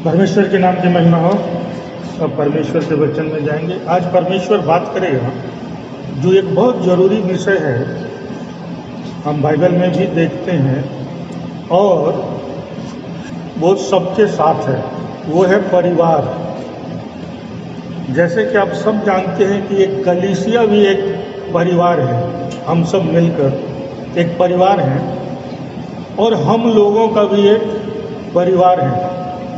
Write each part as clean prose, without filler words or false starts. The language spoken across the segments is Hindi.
परमेश्वर के नाम की महिमा हो। अब परमेश्वर के वचन में जाएंगे। आज परमेश्वर बात करेगा जो एक बहुत ज़रूरी विषय है, हम बाइबल में भी देखते हैं और वो सबके साथ है, वो है परिवार। जैसे कि आप सब जानते हैं कि एक कलीसिया भी एक परिवार है, हम सब मिलकर एक परिवार हैं और हम लोगों का भी एक परिवार है,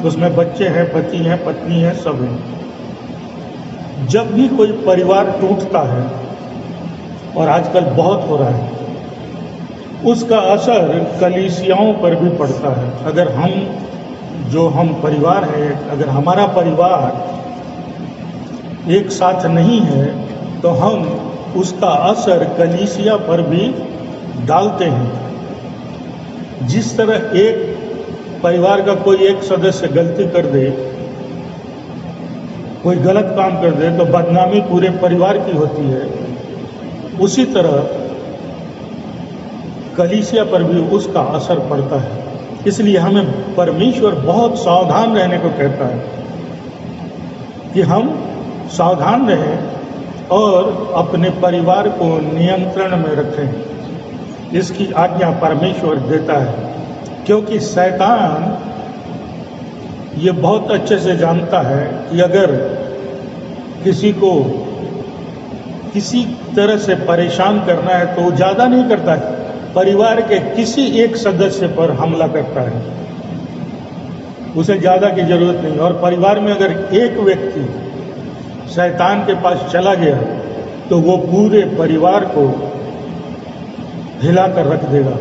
उसमें बच्चे हैं, पति हैं, पत्नी हैं, सब हैं। जब भी कोई परिवार टूटता है, और आजकल बहुत हो रहा है, उसका असर कलीसियाओं पर भी पड़ता है। अगर हम परिवार है, अगर हमारा परिवार एक साथ नहीं है तो हम उसका असर कलीसिया पर भी डालते हैं। जिस तरह एक परिवार का कोई एक सदस्य गलती कर दे, कोई गलत काम कर दे तो बदनामी पूरे परिवार की होती है, उसी तरह कलीसिया पर भी उसका असर पड़ता है। इसलिए हमें परमेश्वर बहुत सावधान रहने को कहता है कि हम सावधान रहें और अपने परिवार को नियंत्रण में रखें। इसकी आज्ञा परमेश्वर देता है, क्योंकि शैतान ये बहुत अच्छे से जानता है कि अगर किसी को किसी तरह से परेशान करना है तो वो ज़्यादा नहीं करता है, परिवार के किसी एक सदस्य पर हमला करता है, उसे ज़्यादा की जरूरत नहीं। और परिवार में अगर एक व्यक्ति शैतान के पास चला गया तो वो पूरे परिवार को हिला कर रख देगा।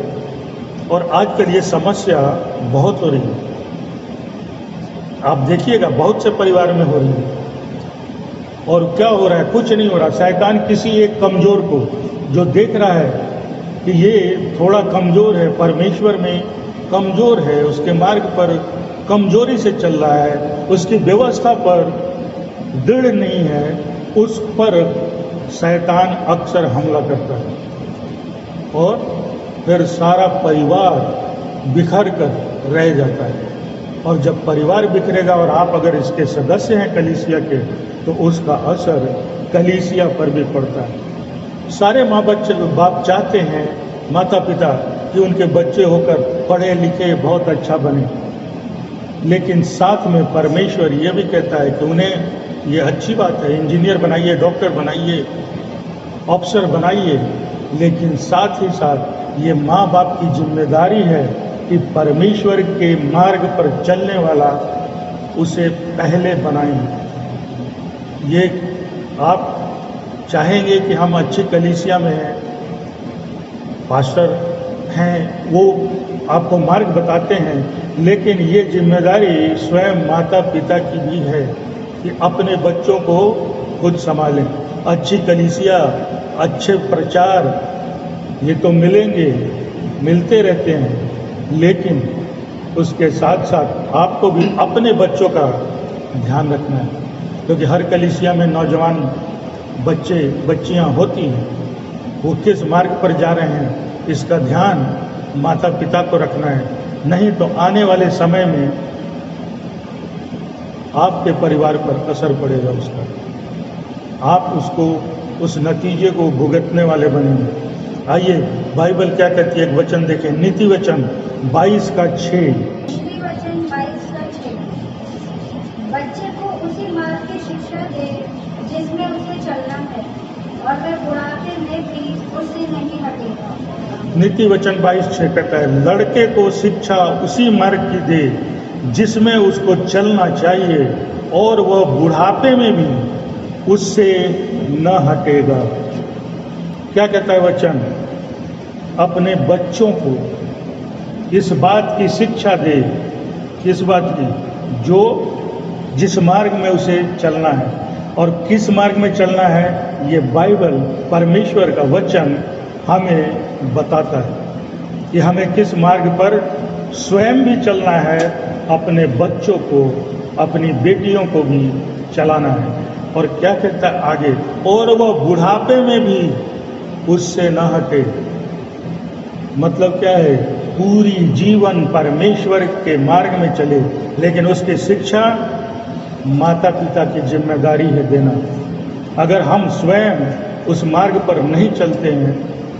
और आजकल ये समस्या बहुत हो रही है, आप देखिएगा बहुत से परिवार में हो रही है। और क्या हो रहा है? कुछ नहीं हो रहा। शैतान किसी एक कमज़ोर को जो देख रहा है कि ये थोड़ा कमज़ोर है, परमेश्वर में कमज़ोर है, उसके मार्ग पर कमज़ोरी से चल रहा है, उसकी व्यवस्था पर दृढ़ नहीं है, उस पर शैतान अक्सर हमला करता है और फिर सारा परिवार बिखर कर रह जाता है। और जब परिवार बिखरेगा और आप अगर इसके सदस्य हैं कलीसिया के, तो उसका असर कलीसिया पर भी पड़ता है। सारे बाप चाहते हैं, माता पिता, कि उनके बच्चे होकर पढ़े लिखे बहुत अच्छा बने, लेकिन साथ में परमेश्वर ये भी कहता है कि उन्हें ये अच्छी बात है, इंजीनियर बनाइए, डॉक्टर बनाइए, अफसर बनाइए, लेकिन साथ ही साथ ये माँ बाप की जिम्मेदारी है कि परमेश्वर के मार्ग पर चलने वाला उसे पहले बनाएं। ये आप चाहेंगे कि हम अच्छी कलीसिया में हैं, पास्टर हैं, वो आपको मार्ग बताते हैं, लेकिन ये जिम्मेदारी स्वयं माता पिता की भी है कि अपने बच्चों को खुद संभालें। अच्छी कलीसिया, अच्छे प्रचार ये तो मिलते रहते हैं, लेकिन उसके साथ साथ आपको भी अपने बच्चों का ध्यान रखना है, क्योंकि हर कलीसिया में नौजवान बच्चे बच्चियां होती हैं। वो किस मार्ग पर जा रहे हैं, इसका ध्यान माता पिता को रखना है, नहीं तो आने वाले समय में आपके परिवार पर असर पड़ेगा उसका, आप उस नतीजे को भुगतने वाले बनेंगे। आइए बाइबल क्या कहती है, एक वचन देखें, नीति वचन 22:6। बच्चे को उसी मार्ग की शिक्षा दे जिसमें उसे चलना है, और वह बुढ़ापे में भी उससे नहीं हटेगा। नीति वचन 22:6 कहता है, लड़के को शिक्षा उसी मार्ग की दे जिसमें उसको चलना चाहिए, और वह बुढ़ापे में भी उससे न हटेगा। क्या कहता है वचन? अपने बच्चों को इस बात की शिक्षा दे, किस बात की? जिस मार्ग में उसे चलना है। और किस मार्ग में चलना है, ये बाइबल, परमेश्वर का वचन हमें बताता है कि हमें किस मार्ग पर स्वयं भी चलना है, अपने बच्चों को, अपनी बेटियों को भी चलाना है। और क्या कहता है आगे? और वह बुढ़ापे में भी उससे न हटे। मतलब क्या है पूरी जीवन परमेश्वर के मार्ग में चले, लेकिन उसकी शिक्षा माता पिता की जिम्मेदारी है देना। अगर हम स्वयं उस मार्ग पर नहीं चलते हैं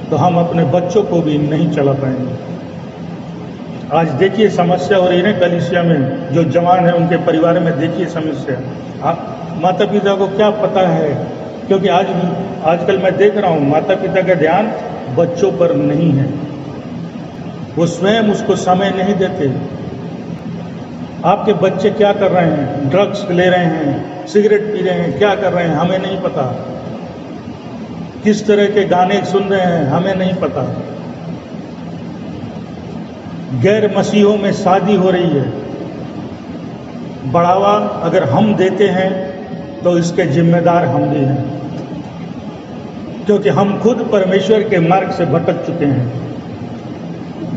तो हम अपने बच्चों को भी नहीं चला पाएंगे। आज देखिए समस्या हो रही है कलीसिया में, जो जवान है उनके परिवार में देखिए समस्या। आप माता पिता को क्या पता है, क्योंकि आजकल मैं देख रहा हूँ माता पिता का ध्यान बच्चों पर नहीं है, वो स्वयं उसको समय नहीं देते। आपके बच्चे क्या कर रहे हैं, ड्रग्स ले रहे हैं, सिगरेट पी रहे हैं, क्या कर रहे हैं हमें नहीं पता, किस तरह के गाने सुन रहे हैं हमें नहीं पता। गैर मसीहों में शादी हो रही है, बढ़ावा अगर हम देते हैं तो इसके जिम्मेदार हम भी हैं, क्योंकि हम खुद परमेश्वर के मार्ग से भटक चुके हैं।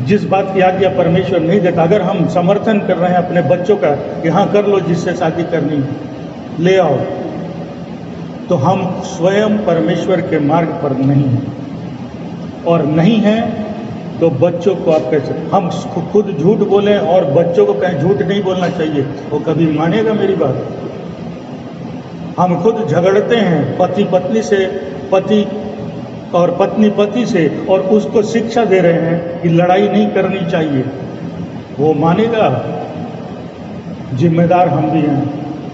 जिस बात की आज्ञा परमेश्वर नहीं देता, अगर हम समर्थन कर रहे हैं अपने बच्चों का कि हाँ कर लो, जिससे शादी करनी है ले आओ, तो हम स्वयं परमेश्वर के मार्ग पर नहीं हैं। और नहीं हैं तो बच्चों को आप कैसे, हम खुद झूठ बोलें और बच्चों को कहें झूठ नहीं बोलना चाहिए, वो कभी मानेगा मेरी बात? हम खुद झगड़ते हैं पति पत्नी से, पति और पत्नी पति से, और उसको शिक्षा दे रहे हैं कि लड़ाई नहीं करनी चाहिए, वो मानेगा? जिम्मेदार हम भी हैं।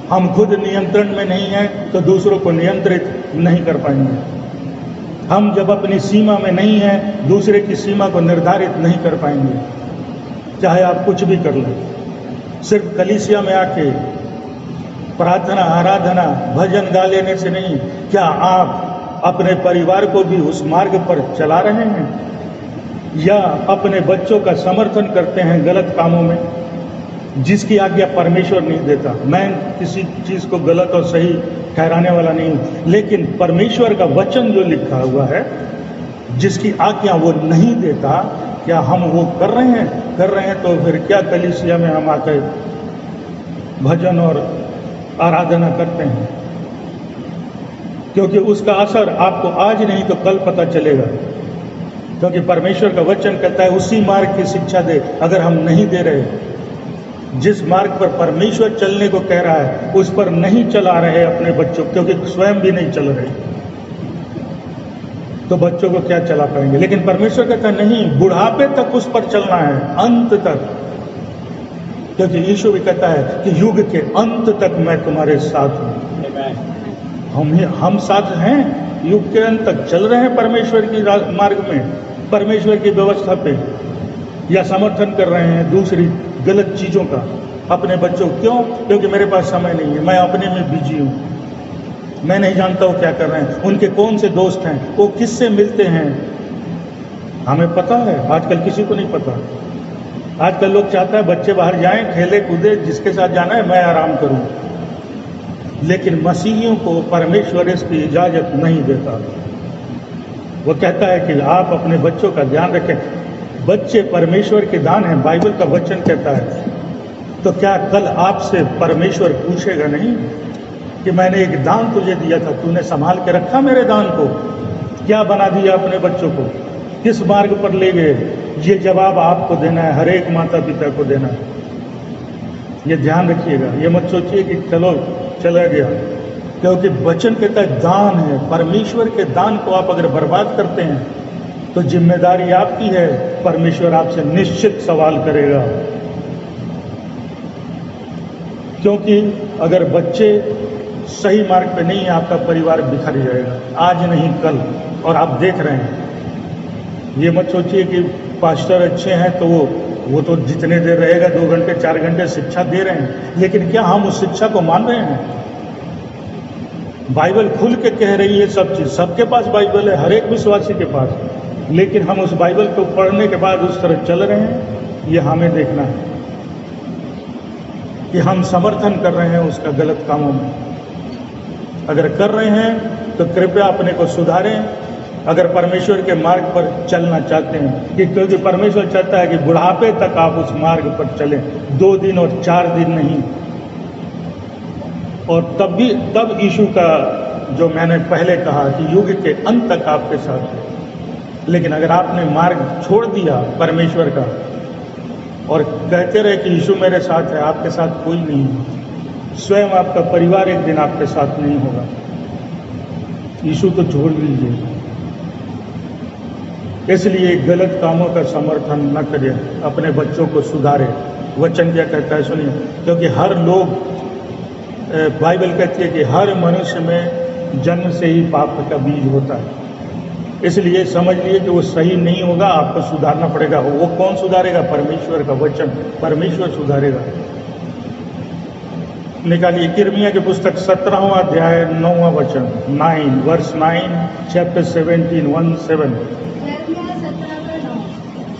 हम खुद नियंत्रण में नहीं हैं तो दूसरों को नियंत्रित नहीं कर पाएंगे। हम जब अपनी सीमा में नहीं हैं, दूसरे की सीमा को निर्धारित नहीं कर पाएंगे, चाहे आप कुछ भी कर लें। सिर्फ कलीसिया में आके प्रार्थना, आराधना, भजन गा लेने से नहीं, क्या आप अपने परिवार को भी उस मार्ग पर चला रहे हैं, या अपने बच्चों का समर्थन करते हैं गलत कामों में, जिसकी आज्ञा परमेश्वर नहीं देता? मैं किसी चीज को गलत और सही ठहराने वाला नहीं हूं, लेकिन परमेश्वर का वचन जो लिखा हुआ है, जिसकी आज्ञा वो नहीं देता, क्या हम वो कर रहे हैं? कर रहे हैं तो फिर क्या कलीसिया में हम आकर भजन और आराधना करते हैं? क्योंकि उसका असर आपको आज नहीं तो कल पता चलेगा, क्योंकि परमेश्वर का वचन कहता है उसी मार्ग की शिक्षा दे। अगर हम नहीं दे रहे, जिस मार्ग पर परमेश्वर चलने को कह रहा है उस पर नहीं चला रहे अपने बच्चों, क्योंकि स्वयं भी नहीं चल रहे, तो बच्चों को क्या चला पाएंगे? लेकिन परमेश्वर कहता है नहीं, बुढ़ापे तक उस पर चलना है, अंत तक, क्योंकि यीशु भी कहता है कि युग के अंत तक मैं तुम्हारे साथ हूं। हम साथ हैं, युग के अंत तक चल रहे हैं परमेश्वर की मार्ग में, परमेश्वर की व्यवस्था पे, या समर्थन कर रहे हैं दूसरी गलत चीजों का अपने बच्चों? क्यों? क्योंकि मेरे पास समय नहीं है, मैं अपने में बिजी हूं, मैं नहीं जानता वो क्या कर रहे हैं, उनके कौन से दोस्त हैं, वो किससे मिलते हैं, हमें पता है? आजकल किसी को नहीं पता। आजकल लोग चाहता है बच्चे बाहर जाएं, खेले कूदे, जिसके साथ जाना है मैं आराम करूं, लेकिन मसीहियों को परमेश्वर इसकी इजाजत नहीं देता। वो कहता है कि आप अपने बच्चों का ध्यान रखें, बच्चे परमेश्वर के दान हैं, बाइबल का वचन कहता है। तो क्या कल आपसे परमेश्वर पूछेगा नहीं कि मैंने एक दान तुझे दिया था, तूने संभाल के रखा मेरे दान को? क्या बना दिया अपने बच्चों को, किस मार्ग पर ले गए? ये जवाब आपको देना है, हर एक माता पिता को देना है। ये ध्यान रखिएगा, ये मत सोचिए कि चलो चला गया, क्योंकि वचन कहता है दान है, परमेश्वर के दान को आप अगर बर्बाद करते हैं तो जिम्मेदारी आपकी है, परमेश्वर आपसे निश्चित सवाल करेगा। क्योंकि अगर बच्चे सही मार्ग पे नहीं है, आपका परिवार बिखर जाएगा, आज नहीं कल। और आप देख रहे हैं, ये मत सोचिए कि पास्टर अच्छे हैं तो वो तो जितने देर रहेगा 2 घंटे 4 घंटे शिक्षा दे रहे हैं, लेकिन क्या हम उस शिक्षा को मान रहे हैं? बाइबल खुल के कह रही है सब चीज, सबके पास बाइबल है, हर एक विश्वासी के पास, लेकिन हम उस बाइबल को पढ़ने के बाद उस तरह चल रहे हैं, ये हमें देखना है कि हम समर्थन कर रहे हैं उसका गलत कामों में। अगर कर रहे हैं तो कृपया अपने को सुधारें, अगर परमेश्वर के मार्ग पर चलना चाहते हैं, कि क्योंकि परमेश्वर चाहता है कि बुढ़ापे तक आप उस मार्ग पर चलें, 2 दिन और 4 दिन नहीं। और तब यीशु का जो मैंने पहले कहा कि युग के अंत तक आपके साथ है। लेकिन अगर आपने मार्ग छोड़ दिया परमेश्वर का, और कहते रहे कि यीशु मेरे साथ है, आपके साथ कोई नहीं है। स्वयं आपका परिवार एक दिन आपके साथ नहीं होगा। यीशु तो छोड़ दीजिए। इसलिए गलत कामों का समर्थन न करें, अपने बच्चों को सुधारें। वचन क्या कहता है सुनिए, क्योंकि हर लोग, बाइबल कहती है कि हर मनुष्य में जन्म से ही पाप का बीज होता है। इसलिए समझ लिए कि वो सही नहीं होगा, आपको सुधारना पड़ेगा। वो कौन सुधारेगा? परमेश्वर का वचन, परमेश्वर सुधारेगा। निकालिए यिर्मयाह की पुस्तक 17वां अध्याय 9वां वचन, 9 वर्स 9 चैप्टर 17 1-7।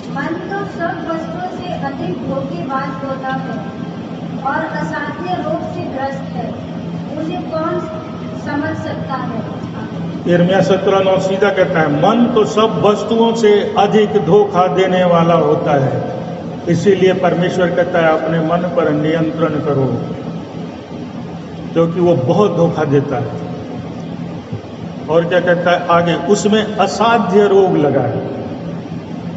मन तो सब वस्तुओं से अधिक धोखेबाज होता है और असाध्य रोग से ग्रस्त है, उसे कौन समझ सकता है? यिर्मयाह 17:9 सीधा कहता है, मन तो सब वस्तुओं से अधिक धोखा देने वाला होता है। इसीलिए परमेश्वर कहता है अपने मन पर नियंत्रण करो, क्योंकि वो बहुत धोखा देता है। और क्या कहता है आगे, उसमें असाध्य रोग लगा है।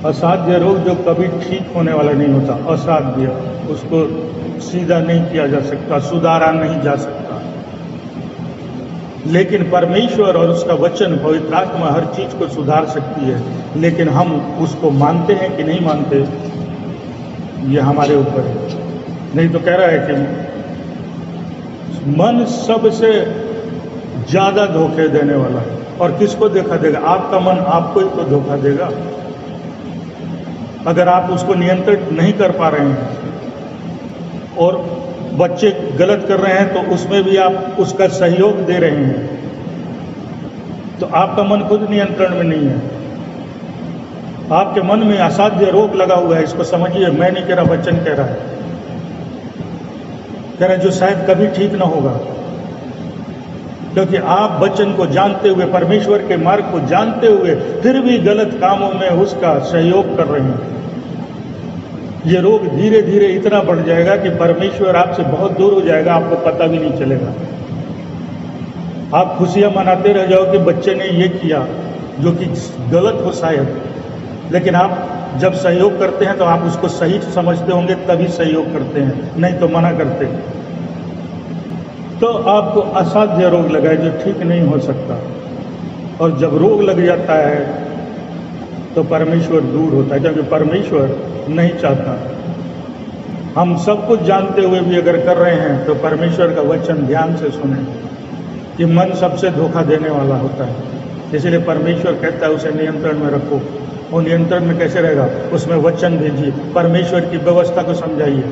असाध्य रोग जो कभी ठीक होने वाला नहीं होता, असाध्य, उसको सीधा नहीं किया जा सकता, सुधारा नहीं जा सकता। लेकिन परमेश्वर और उसका वचन, पवित्र आत्मा हर चीज को सुधार सकती है। लेकिन हम उसको मानते हैं कि नहीं मानते, ये हमारे ऊपर है। नहीं तो कह रहा है कि मन सबसे ज्यादा धोखे देने वाला है। और किसको धोखा देगा? आपका मन आपको ही तो धोखा देगा। अगर आप उसको नियंत्रित नहीं कर पा रहे हैं और बच्चे गलत कर रहे हैं तो उसमें भी आप उसका सहयोग दे रहे हैं, तो आपका मन खुद नियंत्रण में नहीं है। आपके मन में असाध्य रोग लगा हुआ है, इसको समझिए। मैं नहीं कह रहा, वचन कह रहा है, कह रहे जो शायद कभी ठीक ना होगा, क्योंकि आप वचन को जानते हुए, परमेश्वर के मार्ग को जानते हुए, फिर भी गलत कामों में उसका सहयोग कर रहे हैं। ये रोग धीरे धीरे इतना बढ़ जाएगा कि परमेश्वर आपसे बहुत दूर हो जाएगा, आपको पता भी नहीं चलेगा। आप खुशियां मनाते रह जाओ कि बच्चे ने ये किया जो कि गलत हो शायद, लेकिन आप जब सहयोग करते हैं तो आप उसको सही समझते होंगे, तभी सहयोग करते हैं, नहीं तो मना करते। तो आपको असाध्य रोग लगा है जो ठीक नहीं हो सकता। और जब रोग लग जाता है तो परमेश्वर दूर होता है, क्योंकि परमेश्वर नहीं चाहता। हम सब कुछ जानते हुए भी अगर कर रहे हैं तो परमेश्वर का वचन ध्यान से सुने कि मन सबसे धोखा देने वाला होता है। इसलिए परमेश्वर कहता है उसे नियंत्रण में रखो। वो नियंत्रण में कैसे रहेगा? उसमें वचन भेजिए, परमेश्वर की व्यवस्था को समझाइए,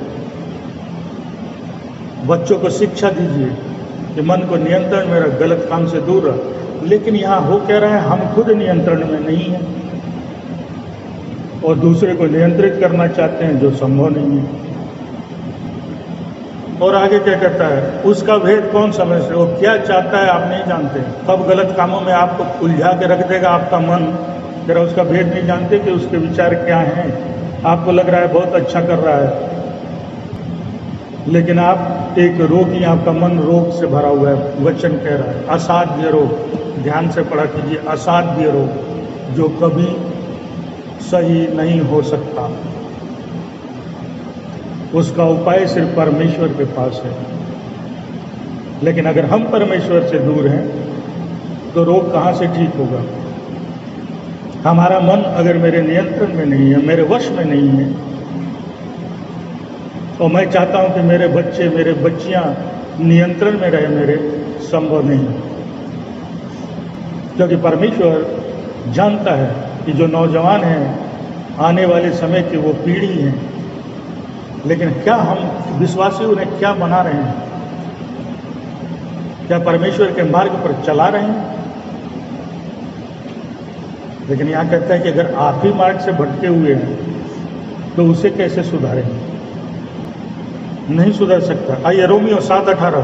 बच्चों को शिक्षा दीजिए कि मन को नियंत्रण में रख, गलत काम से दूर रख। लेकिन यहाँ हो क्या रहा है, हम खुद नियंत्रण में नहीं है और दूसरे को नियंत्रित करना चाहते हैं, जो संभव नहीं है। और आगे क्या कहता है, उसका भेद कौन समझ रहे? वो क्या चाहता है आप नहीं जानते। कब गलत कामों में आपको उलझा के रख देगा आपका मन, जरा उसका भेद नहीं जानते कि उसके विचार क्या हैं। आपको लग रहा है बहुत अच्छा कर रहा है, लेकिन आप एक रोगी, आपका मन रोग से भरा हुआ है। वचन कह रहा है असाध्य रोग, ध्यान से पढ़ा कीजिए, असाध्य रोग जो कभी सही नहीं हो सकता। उसका उपाय सिर्फ परमेश्वर के पास है। लेकिन अगर हम परमेश्वर से दूर हैं तो रोग कहाँ से ठीक होगा? हमारा मन अगर मेरे नियंत्रण में नहीं है, मेरे वश में नहीं है, और मैं चाहता हूं कि मेरे बच्चे, मेरे बच्चियां नियंत्रण में रहे, मेरे, संभव नहीं। क्योंकि परमेश्वर जानता है कि जो नौजवान हैं आने वाले समय की वो पीढ़ी है। लेकिन क्या हम विश्वासी उन्हें क्या बना रहे हैं? क्या परमेश्वर के मार्ग पर चला रहे हैं? लेकिन यहाँ कहता है कि अगर आप ही मार्ग से भटके हुए हैं तो उसे कैसे सुधारेंगे? नहीं सुधर सकता। आइए रोमियो 7:18।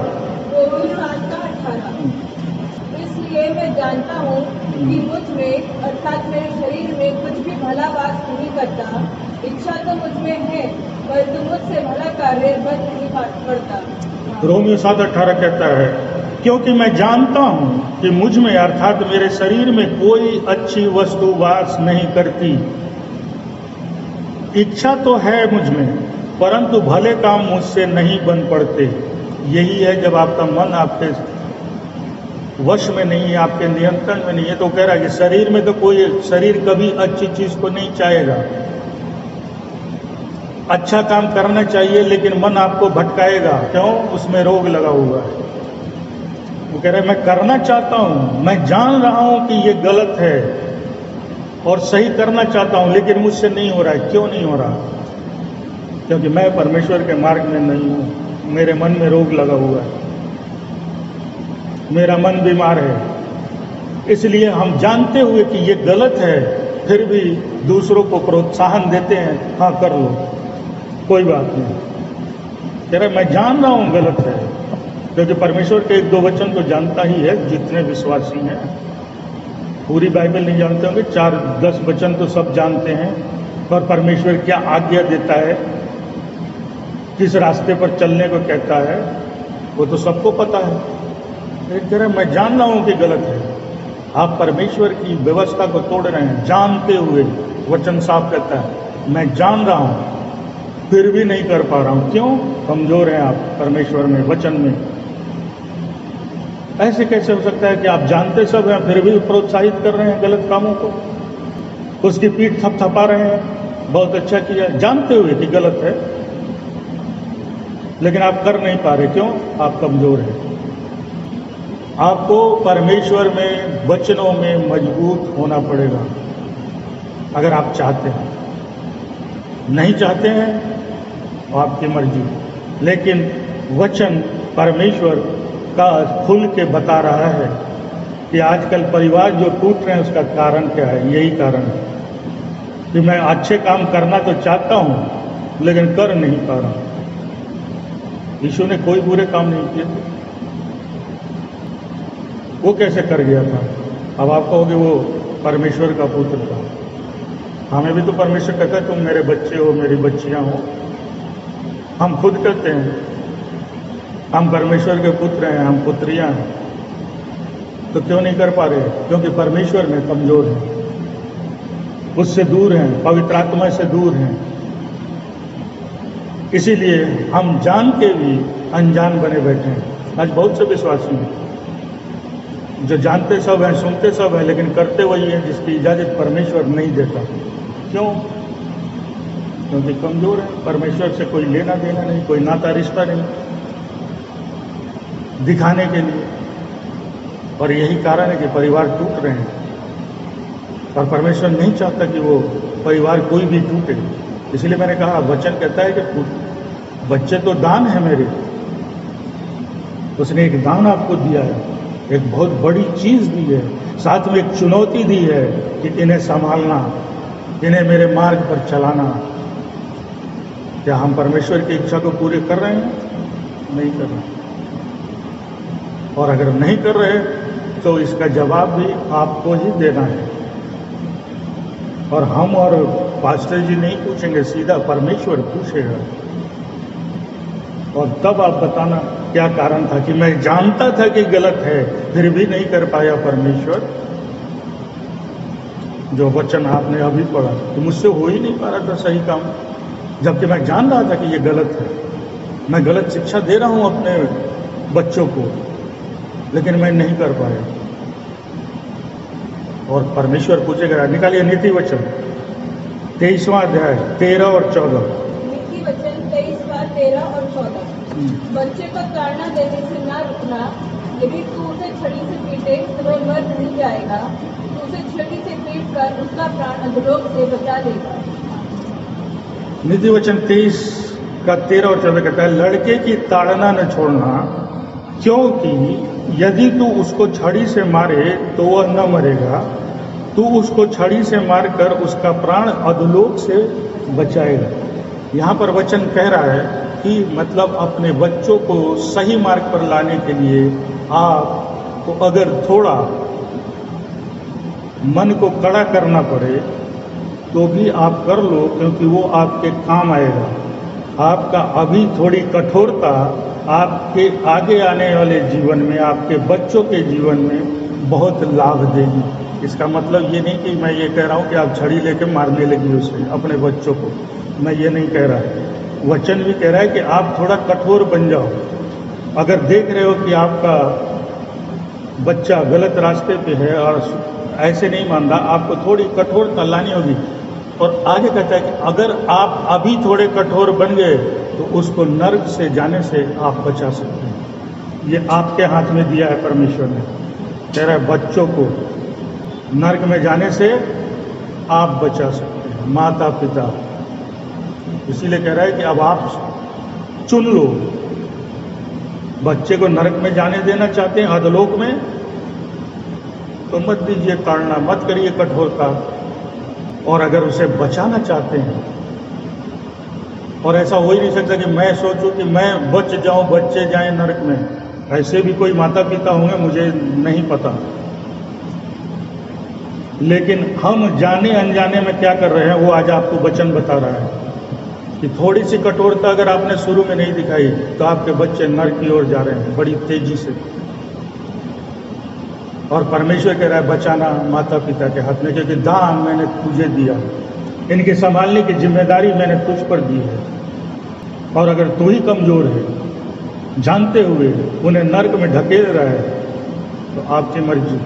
इसलिए मैं जानता हूँ कि मुझ में अर्थात मेरे शरीर में कुछ भी भला वास नहीं करता। इच्छा तो मुझ में है, परंतु मुझसे भला कार्य बन नहीं पड़ता। रोमियो 7:18 कहता है, क्योंकि मैं जानता हूँ कि मुझ में अर्थात मेरे शरीर में कोई अच्छी वस्तु वास नहीं करती। इच्छा तो है मुझ में, परंतु भले काम मुझसे नहीं बन पड़ते। यही है जब आपका मन आपके वश में नहीं है, आपके नियंत्रण में नहीं है। तो कह रहा है कि शरीर में तो कोई, शरीर कभी अच्छी चीज को नहीं चाहेगा, अच्छा काम करना चाहिए, लेकिन मन आपको भटकाएगा। क्यों? उसमें रोग लगा हुआ है। वो कह रहे हैं मैं करना चाहता हूं, मैं जान रहा हूं कि ये गलत है और सही करना चाहता हूं, लेकिन मुझसे नहीं हो रहा है। क्यों नहीं हो रहा? क्योंकि मैं परमेश्वर के मार्ग में नहीं हूं, मेरे मन में रोग लगा हुआ है, मेरा मन बीमार है। इसलिए हम जानते हुए कि ये गलत है, फिर भी दूसरों को प्रोत्साहन देते हैं, हाँ कर लो, कोई बात नहीं। कह रहे मैं जान रहा हूं गलत है, क्योंकि परमेश्वर के 1-2 वचन तो जानता ही है जितने विश्वासी हैं। पूरी बाइबल नहीं जानते होंगे, 4-10 वचन तो सब जानते हैं। और परमेश्वर क्या आज्ञा देता है, किस रास्ते पर चलने को कहता है, वो तो सबको पता है। कह रहे मैं जान रहा हूं कि गलत है। आप परमेश्वर की व्यवस्था को तोड़ रहे हैं जानते हुए। वचन साफ कहता है मैं जान रहा हूं, फिर भी नहीं कर पा रहा हूं। क्यों? कमजोर हैं आप परमेश्वर में, वचन में। ऐसे कैसे हो सकता है कि आप जानते सब हैं, फिर भी प्रोत्साहित कर रहे हैं गलत कामों को, उसकी पीठ थपथपा रहे हैं, बहुत अच्छा किया, जानते हुए कि गलत है, लेकिन आप कर नहीं पा रहे। क्यों? आप कमजोर हैं। आपको परमेश्वर में, वचनों में मजबूत होना पड़ेगा अगर आप चाहते हैं। नहीं चाहते हैं तो आपकी मर्जी, लेकिन वचन परमेश्वर का खुल के बता रहा है कि आजकल परिवार जो टूट रहे हैं उसका कारण क्या है। यही कारण है कि मैं अच्छे काम करना तो चाहता हूं, लेकिन कर नहीं पा रहा हूं। यीशु ने कोई बुरे काम नहीं किए थे, वो कैसे कर गया था? अब आप कहोगे वो परमेश्वर का पुत्र था। हमें भी तो परमेश्वर कहता है तुम मेरे बच्चे हो, मेरी बच्चियां हो। हम खुद कहते हैं हम परमेश्वर के पुत्र हैं, हम पुत्रियां हैं। तो क्यों नहीं कर पा रहे? क्योंकि परमेश्वर में कमजोर हैं, उससे दूर हैं, पवित्र आत्मा से दूर हैं। इसीलिए हम जान के भी अनजान बने बैठे हैं। आज बहुत से विश्वासी हैं जो जानते सब हैं, सुनते सब हैं, लेकिन करते वही हैं जिसकी इजाजत परमेश्वर नहीं देता। क्यों? क्योंकि कमजोर है, परमेश्वर से कोई लेना देना नहीं, कोई नाता रिश्ता नहीं, दिखाने के लिए। और यही कारण है कि परिवार टूट रहे हैं, और परमेश्वर नहीं चाहता कि वो परिवार कोई भी टूटे। इसलिए मैंने कहा वचन कहता है कि बच्चे तो दान है मेरे, उसने एक दान आपको दिया है, एक बहुत बड़ी चीज दी है, साथ में एक चुनौती दी है कि इन्हें संभालना, इन्हें मेरे मार्ग पर चलाना। क्या हम परमेश्वर की इच्छा को पूरे कर रहे हैं? नहीं कर रहे। और अगर नहीं कर रहे तो इसका जवाब भी आपको ही देना है। और हम और पास्टर जी नहीं पूछेंगे, सीधा परमेश्वर पूछेगा। और तब आप बताना क्या कारण था कि मैं जानता था कि गलत है, फिर भी नहीं कर पाया परमेश्वर। जो वचन आपने अभी पढ़ा तो मुझसे हो ही नहीं पा रहा था सही काम, जबकि मैं जान रहा था कि ये गलत है। मैं गलत शिक्षा दे रहा हूं अपने बच्चों को, लेकिन मैं नहीं कर पाया। और परमेश्वर पूछेगा, निकालिए नीति वचन 23वां अध्याय 13 और 14। नीति वचन 23वां 13 और 14। बच्चे को ताड़ना देने से ना रुकना। यदि तू उसे छड़ी से पीटे तो वह मर नहीं जाएगा, तो उसे छड़ी से पीट कर उसका प्राण अधोलोक से बचा लेगा। नीति वचन 23 का 13 और 14 कहता है, लड़के की ताड़ना न छोड़ना, क्योंकि यदि तू उसको छड़ी से मारे तो वह न मरेगा, तू उसको छड़ी से मारकर उसका प्राण अधोलोक से बचाएगा। यहाँ पर वचन कह रहा है कि मतलब अपने बच्चों को सही मार्ग पर लाने के लिए आपको अगर थोड़ा मन को कड़ा करना पड़े तो भी आप कर लो, क्योंकि वो आपके काम आएगा। आपका अभी थोड़ी कठोरता आपके आगे आने वाले जीवन में, आपके बच्चों के जीवन में बहुत लाभ देगी। इसका मतलब ये नहीं कि मैं ये कह रहा हूँ कि आप छड़ी लेके मारने लगी उसे, अपने बच्चों को, मैं ये नहीं कह रहा। वचन भी कह रहा है कि आप थोड़ा कठोर बन जाओ। अगर देख रहे हो कि आपका बच्चा गलत रास्ते पे है और ऐसे नहीं मान रहा, आपको थोड़ी कठोरता लानी होगी। और आगे कहता है कि अगर आप अभी थोड़े कठोर बन गए तो उसको नर्क से जाने से आप बचा सकते हैं। ये आपके हाथ में दिया है परमेश्वर ने। कह रहा है बच्चों को नर्क में जाने से आप बचा सकते हैं, माता पिता। इसीलिए कह रहा है कि अब आप चुन लो। बच्चे को नरक में जाने देना चाहते हैं, अधलोक में, तो मत दीजिए ताड़ना, मत करिए कठोरता। और अगर उसे बचाना चाहते हैं, और ऐसा हो ही नहीं सकता कि मैं सोचूं कि मैं बच जाऊं, बच्चे जाएं नरक में। ऐसे भी कोई माता पिता होंगे, मुझे नहीं पता। लेकिन हम जाने अनजाने में क्या कर रहे हैं, वो आज आपको वचन बता रहा है कि थोड़ी सी कठोरता अगर आपने शुरू में नहीं दिखाई तो आपके बच्चे नरक की ओर जा रहे हैं बड़ी तेजी से। और परमेश्वर कह रहा है बचाना माता पिता के हाथ में, क्योंकि दान मैंने तुझे दिया, इनके संभालने की जिम्मेदारी मैंने तुझ पर दी है। और अगर तू ही कमजोर है, जानते हुए उन्हें नरक में ढकेल रहा है, तो आपकी मर्जी।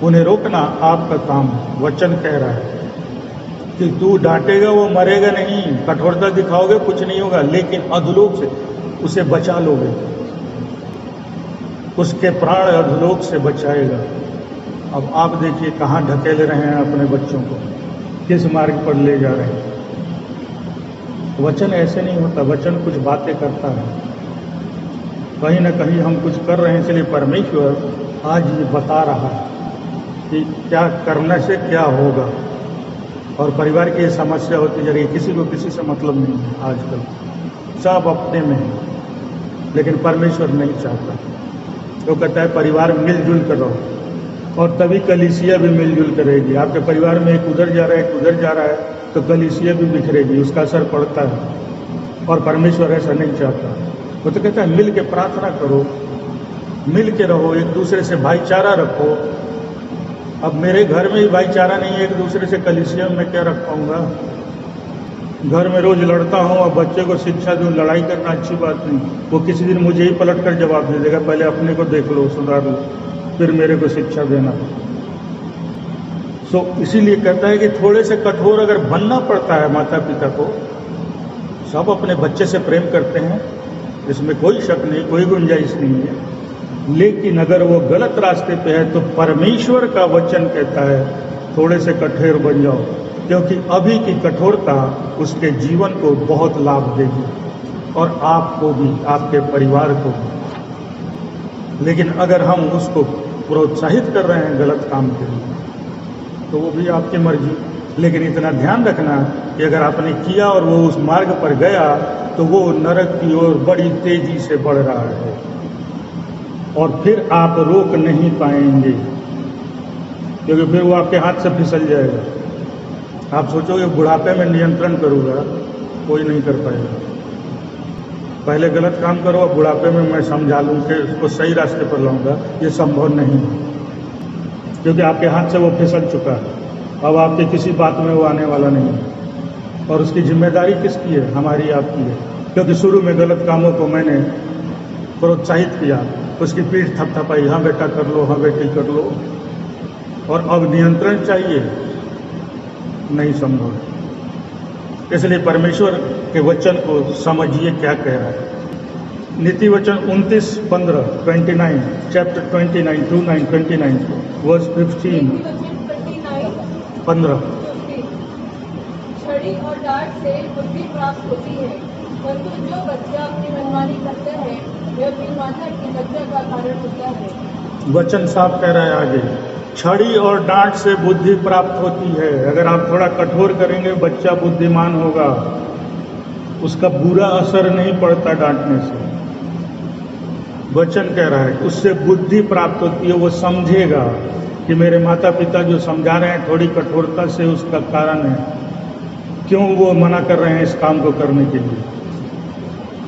उन्हें रोकना आपका काम। वचन कह रहा है कि तू डांटेगा वो मरेगा नहीं, कठोरता दिखाओगे कुछ नहीं होगा, लेकिन अधोलोक से उसे बचा लोगे, उसके प्राण अधोलोक से बचाएगा। अब आप देखिए कहाँ ढकेल रहे हैं अपने बच्चों को, किस मार्ग पर ले जा रहे हैं। वचन ऐसे नहीं होता, वचन कुछ बातें करता है। कहीं ना कहीं हम कुछ कर रहे हैं, इसलिए परमेश्वर आज ये बता रहा है कि क्या करने से क्या होगा। और परिवार की ये समस्या होती जा रही है, किसी को किसी से मतलब नहीं है आजकल, सब अपने में है। लेकिन परमेश्वर नहीं चाहता, वो कहता है परिवार मिलजुल कर रहो, और तभी कलीसिया भी मिलजुल करेगी। आपके परिवार में एक उधर जा रहा है, एक उधर जा रहा है, तो कलीसिया भी बिखरेगी, उसका असर पड़ता है। और परमेश्वर ऐसा नहीं चाहता। वो तो कहता है मिल के प्रार्थना करो, मिल के रहो, एक दूसरे से भाईचारा रखो। अब मेरे घर में ही भाईचारा नहीं है, एक दूसरे से कलीसिया में क्या रख पाऊंगा। घर में रोज लड़ता हूँ और बच्चे को शिक्षा दूँ, लड़ाई करना अच्छी बात नहीं। वो किसी दिन मुझे ही पलट कर जवाब दे देगा, पहले अपने को देख लो, सुधार लो, फिर मेरे को शिक्षा देना। इसीलिए कहता है कि थोड़े से कठोर अगर बनना पड़ता है माता पिता को। सब अपने बच्चे से प्रेम करते हैं, इसमें कोई शक नहीं, कोई गुंजाइश नहीं है। लेकिन अगर वो गलत रास्ते पे है तो परमेश्वर का वचन कहता है थोड़े से कठोर बन जाओ, क्योंकि अभी की कठोरता उसके जीवन को बहुत लाभ देगी, और आपको भी, आपके परिवार को भी। लेकिन अगर हम उसको प्रोत्साहित कर रहे हैं गलत काम के लिए, तो वो भी आपकी मर्जी। लेकिन इतना ध्यान रखना कि अगर आपने किया और वो उस मार्ग पर गया, तो वो नरक की ओर बड़ी तेजी से बढ़ रहा है, और फिर आप रोक नहीं पाएंगे, क्योंकि फिर वो आपके हाथ से फिसल जाएगा। आप सोचोगे बुढ़ापे में नियंत्रण करूँगा, कोई नहीं कर पाएगा। पहले गलत काम करो, अब बुढ़ापे में मैं समझा लूँ कि उसको सही रास्ते पर लाऊंगा, ये संभव नहीं है, क्योंकि आपके हाथ से वो फिसल चुका है। अब आपके किसी बात में वो आने वाला नहीं है। और उसकी जिम्मेदारी किसकी है? हमारी, आपकी है। क्योंकि शुरू में गलत कामों को मैंने प्रोत्साहित किया, उसकी पीठ थपथपाई, हाँ बेटा कर लो, हाँ बेटी कर लो, और अब नियंत्रण चाहिए, नहीं संभव। इसलिए परमेश्वर के वचन को समझिए क्या कह रहा है। नीति वचन 29:15 चैप्टर 29 29 वर्स 15 15। छड़ी और डांट से बुद्धि प्राप्त होती है, परंतु जो बच्चा अपनी मनमानी करता है वह अपनी माता की लज्जा का कारण होता है। वचन साफ कह रहा है आगे, छड़ी और डांट से बुद्धि प्राप्त होती है। अगर आप थोड़ा कठोर करेंगे, बच्चा बुद्धिमान होगा, उसका बुरा असर नहीं पड़ता डांटने से। वचन कह रहा है उससे बुद्धि प्राप्त होती है, वो समझेगा कि मेरे माता पिता जो समझा रहे हैं थोड़ी कठोरता से, उसका कारण है, क्यों वो मना कर रहे हैं इस काम को करने के लिए।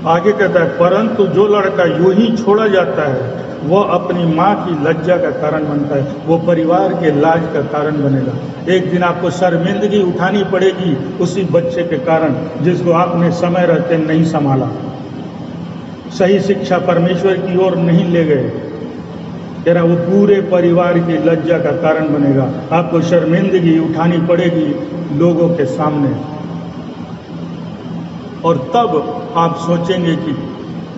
आगे कहता है परंतु जो लड़का यूं ही छोड़ा जाता है वो अपनी माँ की लज्जा का कारण बनता है, वो परिवार के लाज का कारण बनेगा। एक दिन आपको शर्मिंदगी उठानी पड़ेगी उसी बच्चे के कारण जिसको आपने समय रहते नहीं संभाला, सही शिक्षा परमेश्वर की ओर नहीं ले गए। कह रहा वो पूरे परिवार की लज्जा का कारण बनेगा। आपको शर्मिंदगी उठानी पड़ेगी लोगों के सामने, और तब आप सोचेंगे कि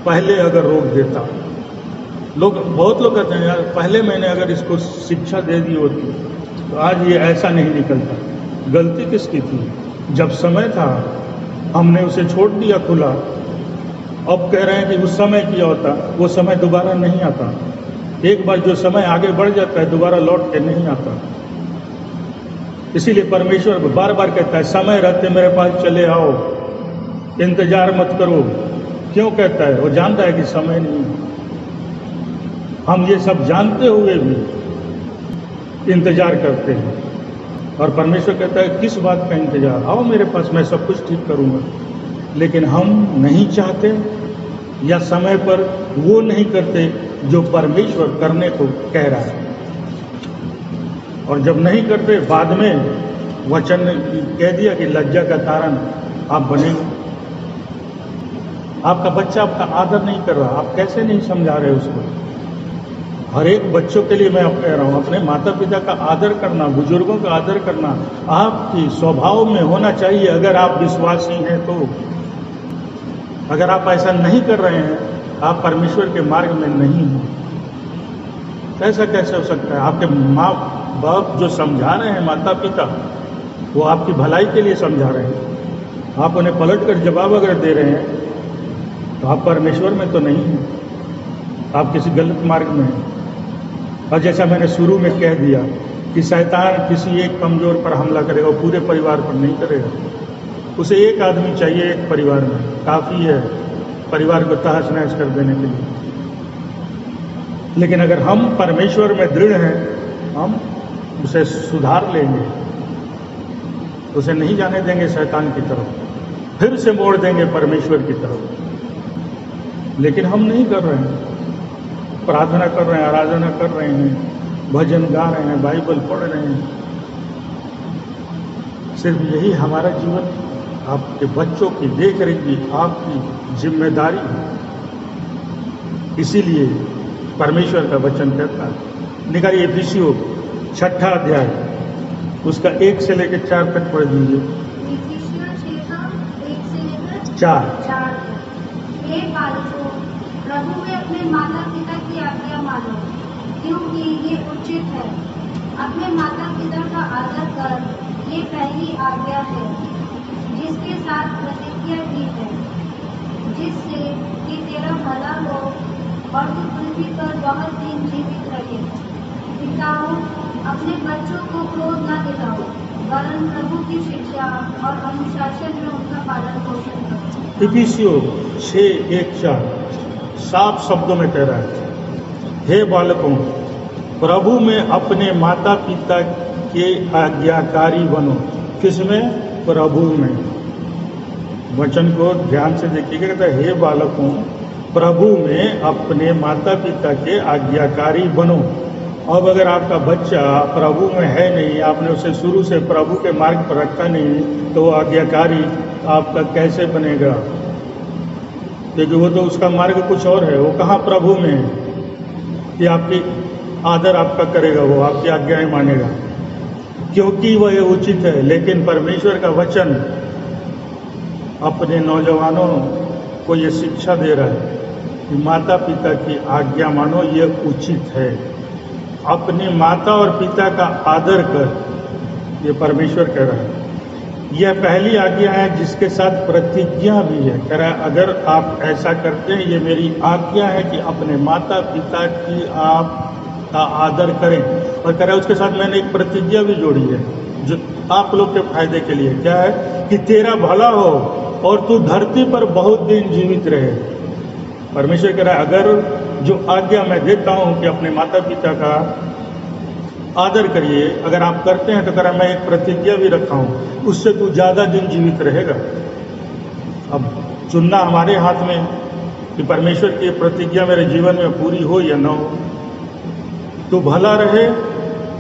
पहले अगर रोक देता। बहुत लोग कहते हैं यार पहले मैंने अगर इसको शिक्षा दे दी होती तो आज ये ऐसा नहीं निकलता। गलती किसकी थी? जब समय था हमने उसे छोड़ दिया खुला। अब कह रहे हैं कि उस समय किया होता, वो समय दोबारा नहीं आता। एक बार जो समय आगे बढ़ जाता है दोबारा लौट के नहीं आता। इसीलिए परमेश्वर बार बार कहता है समय रहते मेरे पास चले आओ, इंतजार मत करो। क्यों कहता है? वो जानता है कि समय नहीं है। हम ये सब जानते हुए भी इंतजार करते हैं, और परमेश्वर कहता है किस बात का इंतजार? आओ मेरे पास, मैं सब कुछ ठीक करूंगा। लेकिन हम नहीं चाहते या समय पर वो नहीं करते जो परमेश्वर करने को कह रहा है, और जब नहीं करते बाद में वचन ने कह दिया कि लज्जा का कारण आप बनेंगे। आपका बच्चा आपका आदर नहीं कर रहा, आप कैसे नहीं समझा रहे उसको? हर एक बच्चों के लिए मैं अब कह रहा हूँ, अपने माता पिता का आदर करना, बुजुर्गों का आदर करना आपकी स्वभाव में होना चाहिए। अगर आप विश्वासी हैं तो, अगर आप ऐसा नहीं कर रहे हैं आप परमेश्वर के मार्ग में नहीं हैं। ऐसा कैसे हो सकता है? आपके माँ बाप जो समझा रहे हैं, माता पिता, वो आपकी भलाई के लिए समझा रहे हैं। आप उन्हें पलट कर जवाब अगर दे रहे हैं तो आप परमेश्वर में तो नहीं हैं, आप किसी गलत मार्ग में हैं। और जैसा मैंने शुरू में कह दिया कि शैतान किसी एक कमजोर पर हमला करेगा, वो पूरे परिवार पर नहीं करेगा। उसे एक आदमी चाहिए एक परिवार में, काफ़ी है परिवार को तहस नहस कर देने के लिए। लेकिन अगर हम परमेश्वर में दृढ़ हैं, हम उसे सुधार लेंगे, उसे नहीं जाने देंगे शैतान की तरफ, फिर से मोड़ देंगे परमेश्वर की तरफ। लेकिन हम नहीं कर रहे हैं। प्रार्थना कर रहे हैं, आराधना कर रहे हैं, भजन गा रहे हैं, बाइबल पढ़ रहे हैं, सिर्फ यही हमारा जीवन। आपके बच्चों की देख रेख की आपकी जिम्मेदारी है। इसीलिए परमेश्वर का वचन कहता है, निकालिए इफिसियों 6 अध्याय उसका 1 से लेकर 4 तक पढ़ दीजिए। इफिसियों 6 से लेकर 4। हे बालकों, प्रभु में अपने माता पिता की आज्ञा मानो, क्योंकि ये उचित है। अपने माता पिता का आदर कर, ये पहली आज्ञा है, जिसके साथ प्रतिज्ञा की है, जिससे कि तेरा भला हो और तू पृथ्वी पर बहुत दिन जीवित रहे। पिताओं, अपने बच्चों को क्रोध न दिलाओ, वरन प्रभु की शिक्षा और अनुशासन में उनका पालन पोषण करो। इफिसियों 6:1-4 साफ शब्दों में कह रहा है, हे बालकों, प्रभु में अपने माता पिता के आज्ञाकारी बनो। किसमें? प्रभु में। वचन को ध्यान से देखिएगा, कहता है हे बालकों, प्रभु में अपने माता पिता के आज्ञाकारी बनो। अब अगर आपका बच्चा प्रभु में है नहीं, आपने उसे शुरू से प्रभु के मार्ग पर रखा नहीं, तो वो आज्ञाकारी आपका कैसे बनेगा? क्योंकि वो तो उसका मार्ग कुछ और है। वो कहाँ प्रभु में है कि आपकी आदर आपका करेगा, वो आपकी आज्ञाएं मानेगा, क्योंकि वह उचित है। लेकिन परमेश्वर का वचन अपने नौजवानों को ये शिक्षा दे रहा है कि माता पिता की आज्ञा मानो, ये उचित है। अपने माता और पिता का आदर कर, ये परमेश्वर कह रहा है। यह पहली आज्ञा है जिसके साथ प्रतिज्ञा भी है। कह रहा है अगर आप ऐसा करते हैं, ये मेरी आज्ञा है कि अपने माता पिता की आप का आदर करें। और कह रहा है उसके साथ मैंने एक प्रतिज्ञा भी जोड़ी है जो आप लोग के फायदे के लिए। क्या है? कि तेरा भला हो और तू धरती पर बहुत दिन जीवित रहे। परमेश्वर कह रहा है अगर जो आज्ञा मैं देता हूँ कि अपने माता पिता का आदर करिए, अगर आप करते हैं तो कह रहा मैं एक प्रतिज्ञा भी रखा हूँ, उससे तू ज़्यादा दिन जीवित रहेगा। अब चुनना हमारे हाथ में, कि परमेश्वर की प्रतिज्ञा मेरे जीवन में पूरी हो या न हो। तू भला रहे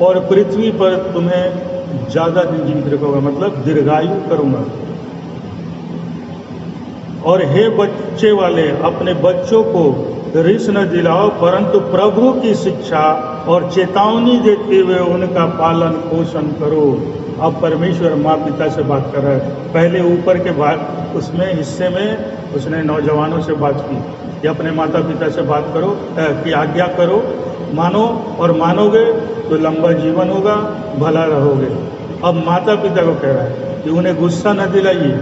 और पृथ्वी पर तुम्हें ज़्यादा दिन जीवित रखूंगा, मतलब दीर्घायु करूंगा। और हे बच्चे वाले, अपने बच्चों को रिस न दिलाओ, परंतु प्रभु की शिक्षा और चेतावनी देते हुए उनका पालन पोषण करो। अब परमेश्वर माँ पिता से बात कर रहा है। पहले ऊपर के बाद उसमें हिस्से में उसने नौजवानों से बात की कि अपने माता पिता से बात करो, की आज्ञा करो, मानो, और मानोगे तो लंबा जीवन होगा, भला रहोगे। अब माता पिता को कह रहा है कि उन्हें गुस्सा न दिलाइए,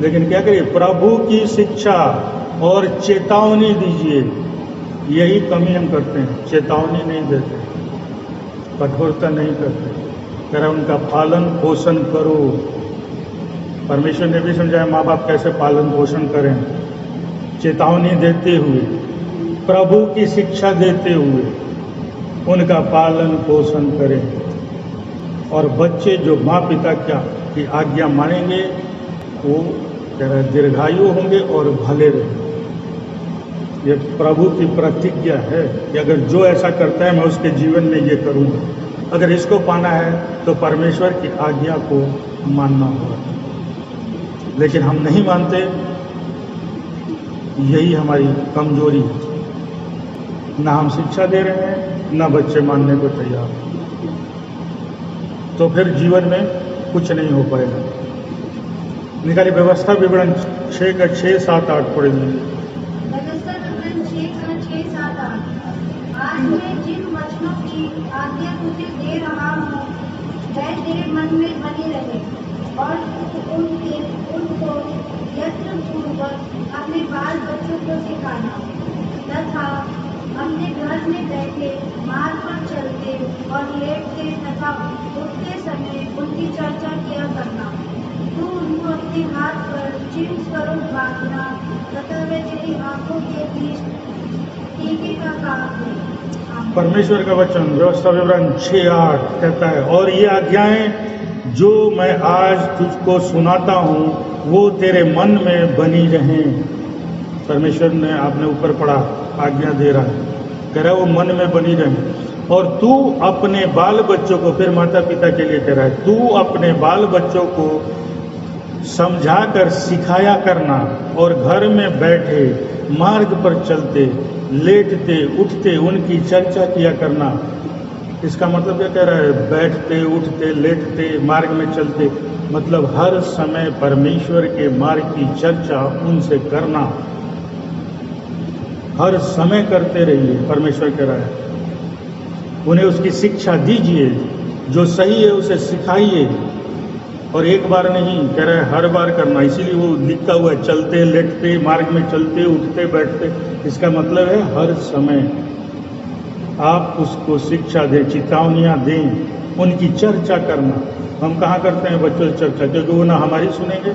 लेकिन क्या करिए, प्रभु की शिक्षा और चेतावनी दीजिए। यही कमी हम करते हैं, चेतावनी नहीं देते, कठोरता नहीं करते, कह रहा उनका पालन पोषण करो। परमेश्वर ने भी समझाया माँ बाप कैसे पालन पोषण करें, चेतावनी देते हुए, प्रभु की शिक्षा देते हुए उनका पालन पोषण करें। और बच्चे जो माँ पिता की आज्ञा मानेंगे वो कह रहे दीर्घायु होंगे और भले रहेंगे। ये प्रभु की प्रतिज्ञा है कि अगर जो ऐसा करता है मैं उसके जीवन में ये करूँगा। अगर इसको पाना है तो परमेश्वर की आज्ञा को मानना होगा, लेकिन हम नहीं मानते, यही हमारी कमजोरी है। ना हम शिक्षा दे रहे हैं, ना बच्चे मानने को तैयार, तो फिर जीवन में कुछ नहीं हो पाएगा। निकाली व्यवस्था विवरण 6 का 6, 7, 8 पढ़ेंगे। व्यवस्था विवरण 6 का 6, 7, 8। आज मैं जिन वचनों की आज्ञा तुझे दे रहा हूँ वह तेरे मन में बनी रहे और उनको यत्नपूर्वक अपने बाल बच्चों को सिखाना, तथा अपने घर में बैठे, मार्ग पर चलते और लेटते तथा उठते समय उनकी चर्चा किया करना। तू उनको अपने हाथ पर चिन्ह स्वरूप बांधना, तथा वे तेरी आंखों के बीच टीके का काम है। परमेश्वर का वचन व्यवस्था विवरण 6:8 कहता है, और ये आज्ञाएं जो मैं आज तुझको सुनाता हूँ वो तेरे मन में बनी रहें। परमेश्वर ने आपने ऊपर पढ़ा आज्ञा दे रहा है, कह रहा है वो मन में बनी रहें। और तू अपने बाल बच्चों को, फिर माता पिता के लिए कह रहा है, तू अपने बाल बच्चों को समझा कर सिखाया करना, और घर में बैठे, मार्ग पर चलते, लेटते उठते उनकी चर्चा किया करना। इसका मतलब क्या कह रहा है? बैठते उठते लेटते मार्ग में चलते, मतलब हर समय परमेश्वर के मार्ग की चर्चा उनसे करना, हर समय करते रहिए। परमेश्वर कह रहा है उन्हें उसकी शिक्षा दीजिए, जो सही है उसे सिखाइए, और एक बार नहीं, कह रहा है हर बार करना। इसीलिए वो लिखा हुआ है चलते लेटते, मार्ग में चलते उठते बैठते। इसका मतलब है हर समय आप उसको शिक्षा दें, चेतावनियाँ दें, उनकी चर्चा करना। हम कहाँ करते हैं बच्चों से चर्चा? क्योंकि वो ना हमारी सुनेंगे,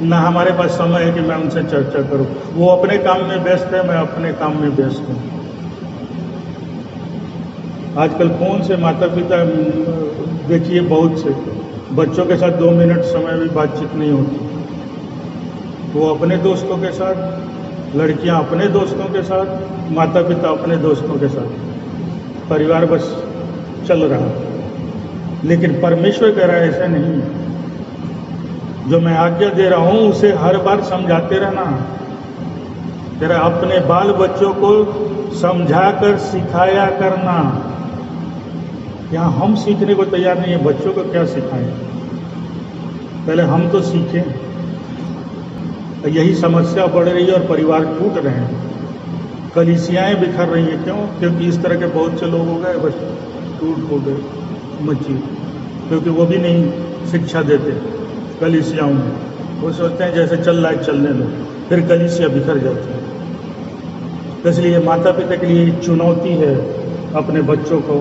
ना हमारे पास समय है कि मैं उनसे चर्चा करूं। वो अपने काम में व्यस्त है, मैं अपने काम में व्यस्त हूँ। आजकल कौन से माता पिता देखिए, बहुत से बच्चों के साथ 2 मिनट समय भी बातचीत नहीं होती। वो अपने दोस्तों के साथ, लड़कियां अपने दोस्तों के साथ, माता पिता अपने दोस्तों के साथ, परिवार बस चल रहा। लेकिन परमेश्वर कह रहा है ऐसा नहीं, जो मैं आज्ञा दे रहा हूं उसे हर बार समझाते रहना। कह रहा अपने बाल बच्चों को समझाकर सिखाया करना। यहाँ हम सीखने को तैयार नहीं है, बच्चों को क्या सिखाएं? पहले हम तो सीखें। यही समस्या बढ़ रही है और परिवार टूट रहे हैं, कलीसियाएं बिखर रही हैं। क्यों? क्योंकि इस तरह के बहुत से लोग हो गए, बस टूट हो गए मची, क्योंकि वो भी नहीं शिक्षा देते कलीसियाओं में। वो सोचते हैं जैसे चल रहा है चलने दो, फिर कलीसिया बिखर जाती है। इसलिए माता पिता के लिए चुनौती है अपने बच्चों को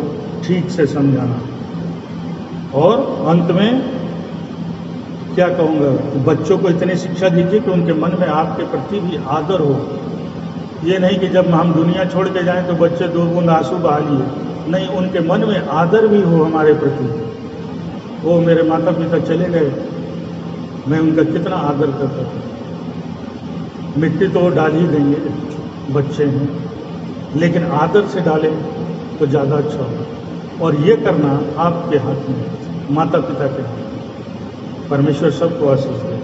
ठीक से समझाना। और अंत में क्या कहूँगा, बच्चों को इतनी शिक्षा दीजिए कि उनके मन में आपके प्रति भी आदर हो। ये नहीं कि जब हम दुनिया छोड़ के जाएं तो बच्चे 2 बूंद आंसू बहा लिए, नहीं, उनके मन में आदर भी हो हमारे प्रति। वो मेरे माता पिता चले गए, मैं उनका कितना आदर करता था। मिट्टी तो वो डाल ही देंगे, बच्चे हैं, लेकिन आदर से डालें तो ज़्यादा अच्छा होगा। और ये करना आपके हाथ में है, माता पिता के हाथ में। परमेश्वर सबको आशीष दे।